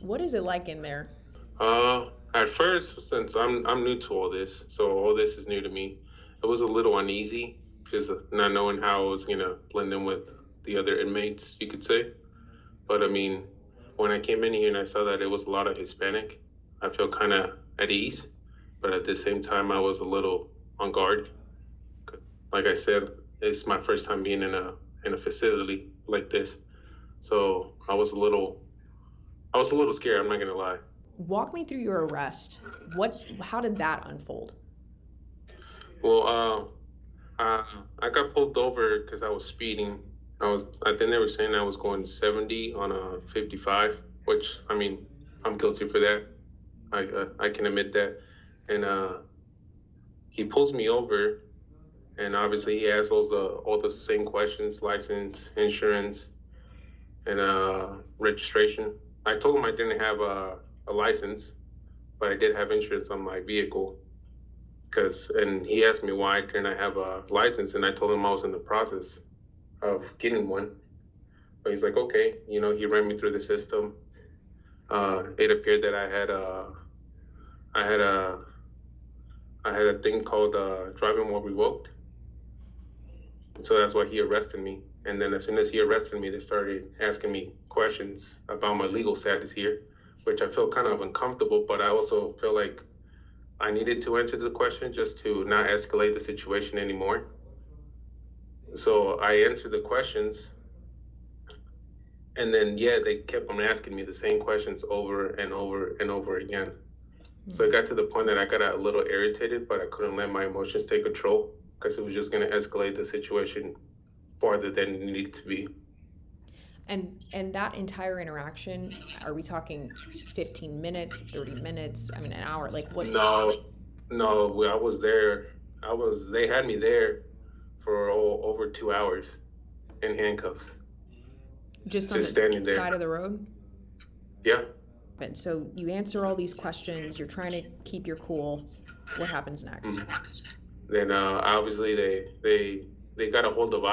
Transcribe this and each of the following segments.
What is it like in there? At first, since I'm new to all this, so all this is new to me. It was a little uneasy because of not knowing how I was gonna blend in with the other inmates, you could say. But I mean, when I came in here and I saw that it was a lot of Hispanic, I felt kind of at ease. But at the same time, I was a little on guard. Like I said, it's my first time being in a facility like this, so I was a little scared. I'm not gonna lie. Walk me through your arrest. How did that unfold? Well, I got pulled over because I was speeding. I think they were saying I was going 70 on a 55, which I mean, I'm guilty for that. I can admit that. And he pulls me over, and obviously he asks all the same questions: license, insurance, and registration. I told him I didn't have a license, but I did have insurance on my vehicle. And he asked me why couldn't I have a license, and I told him I was in the process of getting one. But he's like, okay, he ran me through the system. It appeared that I had a, I had a thing called driving while revoked, so that's why he arrested me. And then as soon as he arrested me, they started asking me questions about my legal status here, which I felt kind of uncomfortable, but I also feel like I needed to answer the question just to not escalate the situation anymore. So I answered the questions, and then yeah, they kept on asking me the same questions over and over and over again. So it got to the point that I got a little irritated, but I couldn't let my emotions take control because it was just going to escalate the situation farther than it needed to be. And that entire interaction, are we talking 15 minutes, 30 minutes, I mean an hour? Like what? No, no, I was there. They had me there for over 2 hours in handcuffs, Just on just the standing there. side of the road? Yeah. And so you answer all these questions, you're trying to keep your cool. What happens next? Then obviously they got a hold of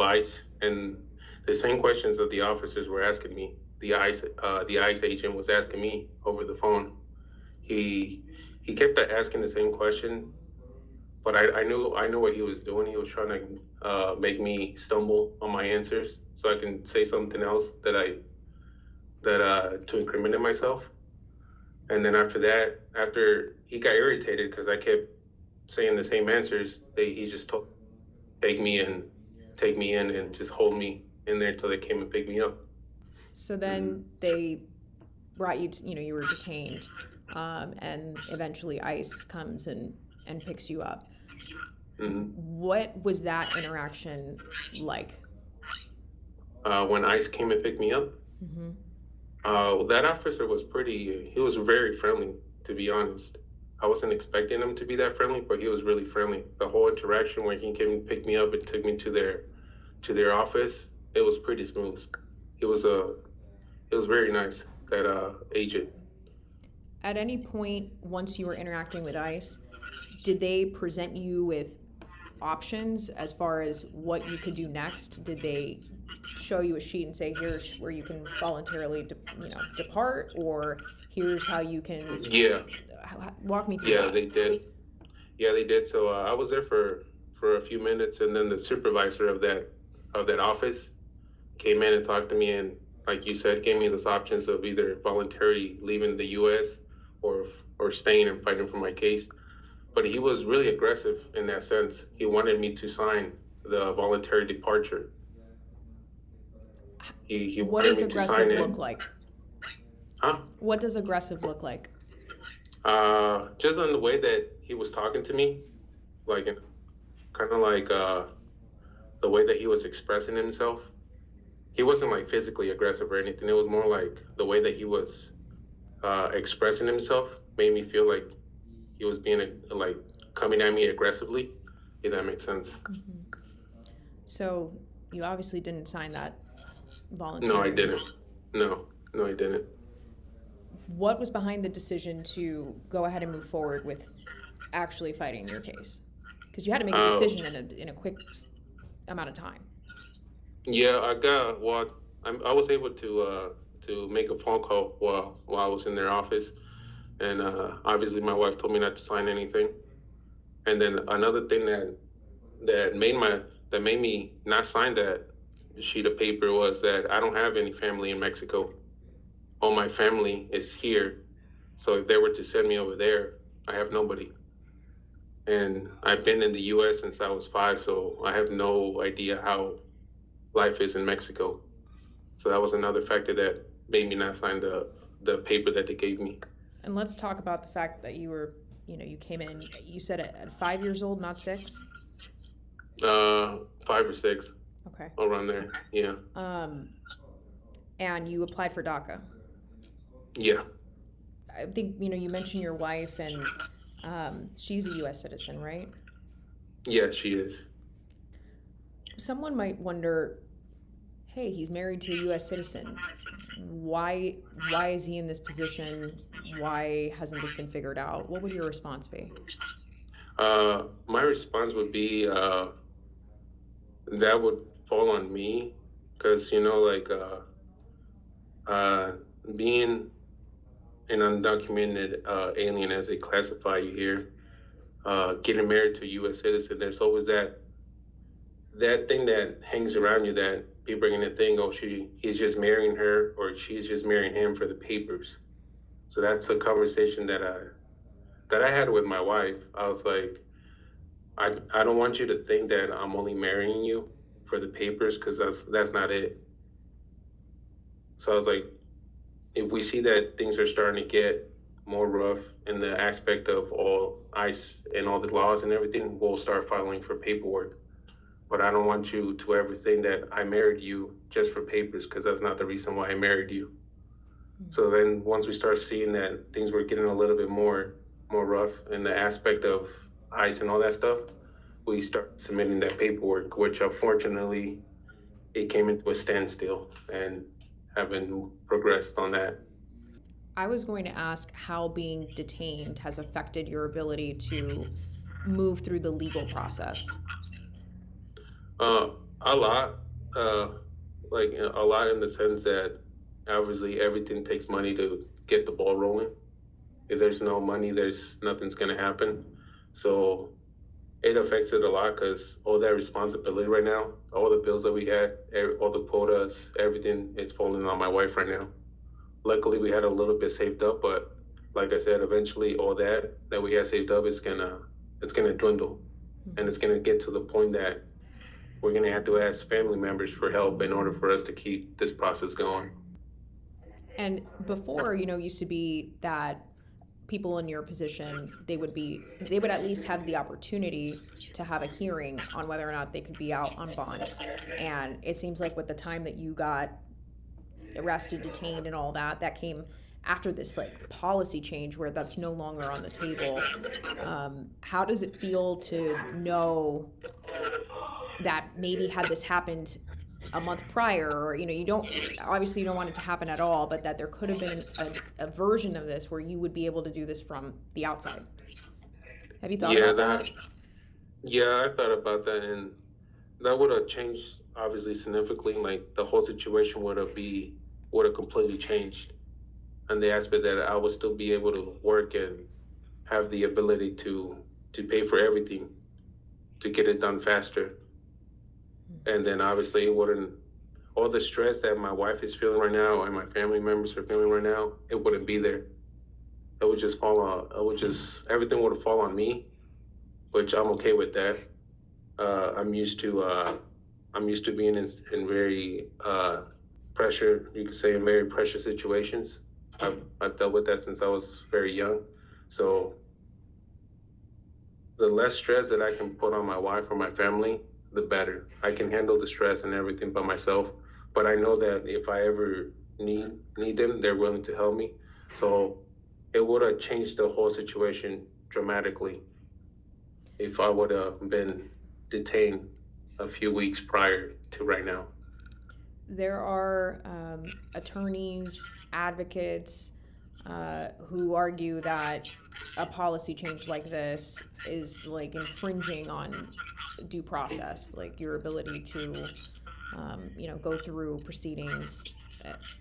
ICE, and the same questions that the officers were asking me, the ICE agent was asking me over the phone. He kept asking the same question, but I knew what he was doing. He was trying to make me stumble on my answers so I can say something else that to incriminate myself. And then after he got irritated because I kept saying the same answers, he just told take me in, take me in, and just hold me in there until they came and picked me up. So then they brought you to, you were detained, and eventually ICE comes and picks you up. What was that interaction like? When ICE came and picked me up, that officer he was very friendly, to be honest. I wasn't expecting him to be that friendly, but he was really friendly. The whole interaction when he came and picked me up and took me to their office, it was pretty smooth. It was very nice, that agent. At any point, once you were interacting with ICE, did they present you with options as far as what you could do next? Did they show you a sheet and say, here's where you can voluntarily depart, or here's how you can walk me through that? They did. Yeah, they did. So I was there for a few minutes, and then the supervisor of that office came in and talked to me, and like you said, gave me those options of either voluntary leaving the U.S. or staying and fighting for my case. But he was really aggressive in that sense. He wanted me to sign the voluntary departure. What does aggressive look like? Huh? What does aggressive look like? Just on the way that he was talking to me, like kind of like the way that he was expressing himself. He wasn't like physically aggressive or anything. It was more like the way that he was expressing himself made me feel like he was being like coming at me aggressively. If that makes sense. So you obviously didn't sign that voluntary. No, I didn't. No, I didn't. What was behind the decision to go ahead and move forward with actually fighting your case? Because you had to make a decision in a quick amount of time. Yeah, I was able to to make a phone call while I was in their office, and obviously my wife told me not to sign anything. And then another thing that made that made me not sign that sheet of paper was that I don't have any family in Mexico. All my family is here. So if they were to send me over there, I have nobody. And I've been in the US since I was 5, so I have no idea how life is in Mexico. So that was another factor that made me not sign the paper that they gave me. And let's talk about the fact that you came in, you said at 5 years old, not 6? 5 or 6, Okay. around there. Yeah. And you applied for DACA. Yeah. I think, you mentioned your wife, and she's a U.S. citizen, right? Yeah, she is. Someone might wonder, hey, he's married to a U.S. citizen. Why is he in this position? Why hasn't this been figured out? What would your response be? My response would be that would fall on me, because being an undocumented alien, as they classify you here, getting married to a U.S. citizen, there's always that thing that hangs around you, that people are gonna think, oh, he's just marrying her, or she's just marrying him for the papers. So that's a conversation that I had with my wife. I was like, I don't want you to think that I'm only marrying you for the papers, because that's not it. So I was like, if we see that things are starting to get more rough in the aspect of all ICE and all the laws and everything, we'll start filing for paperwork. But I don't want you to ever think that I married you just for papers, because that's not the reason why I married you. Mm-hmm. So then once we start seeing that things were getting a little bit more rough in the aspect of ICE and all that stuff, we start submitting that paperwork, which unfortunately it came into a standstill and haven't progressed on that. I was going to ask how being detained has affected your ability to move through the legal process. A lot, like a lot, in the sense that obviously everything takes money to get the ball rolling. If there's no money, nothing's gonna happen. So it affects it a lot, because all that responsibility right now, all the bills that we had, all the quotas, everything is falling on my wife right now. Luckily, we had a little bit saved up, but like I said, eventually all that we had saved up is gonna dwindle, and it's gonna get to the point that we're gonna have to ask family members for help in order for us to keep this process going. And before, used to be that people in your position, they would at least have the opportunity to have a hearing on whether or not they could be out on bond. And it seems like with the time that you got arrested, detained, and all that came after this policy change where that's no longer on the table. How does it feel to know that maybe had this happened a month prior, or you don't want it to happen at all, but that there could have been a version of this where you would be able to do this from the outside? Have you thought about that? Yeah, I thought about that, and that would have changed obviously significantly. Like the whole situation would have completely changed, and the aspect that I would still be able to work and have the ability to pay for everything, to get it done faster. And then obviously it wouldn't, all the stress that my wife is feeling right now and my family members are feeling right now, it wouldn't be there. It would just everything would fall on me, which I'm okay with that. I'm used to being in very pressure, you could say, in very pressure situations. I've dealt with that since I was very young. So the less stress that I can put on my wife or my family, the better. I can handle the stress and everything by myself, but I know that if I ever need them, they're willing to help me. So it would have changed the whole situation dramatically if I would have been detained a few weeks prior to right now. There are attorneys, advocates who argue that a policy change like this is infringing on due process, your ability to go through proceedings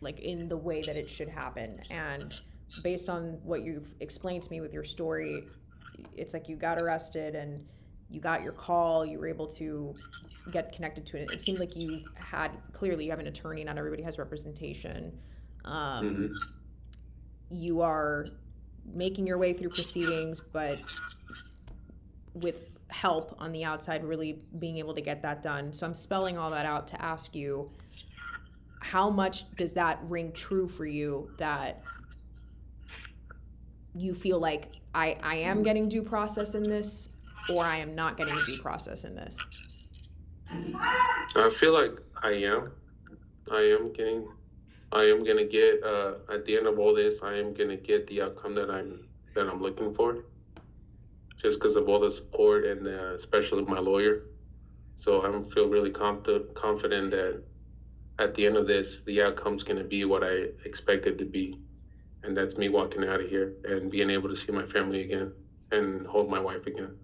like in the way that it should happen. And based on what you've explained to me with your story, it's like you got arrested and you got your call, you were able to get connected to it. It seemed like you had, clearly you have an attorney, not everybody has representation. Mm-hmm. You are making your way through proceedings, but with help on the outside, really being able to get that done. So I'm spelling all that out to ask you, how much does that ring true for you, that you feel like I am getting due process in this, or I am not getting due process in this? I feel like I am. I am getting. I am gonna get. At the end of all this, I am gonna get the outcome that I'm looking for. Just because of all the support and especially my lawyer. So I feel really confident that at the end of this, the outcome's gonna be what I expected to be, and that's me walking out of here and being able to see my family again and hold my wife again.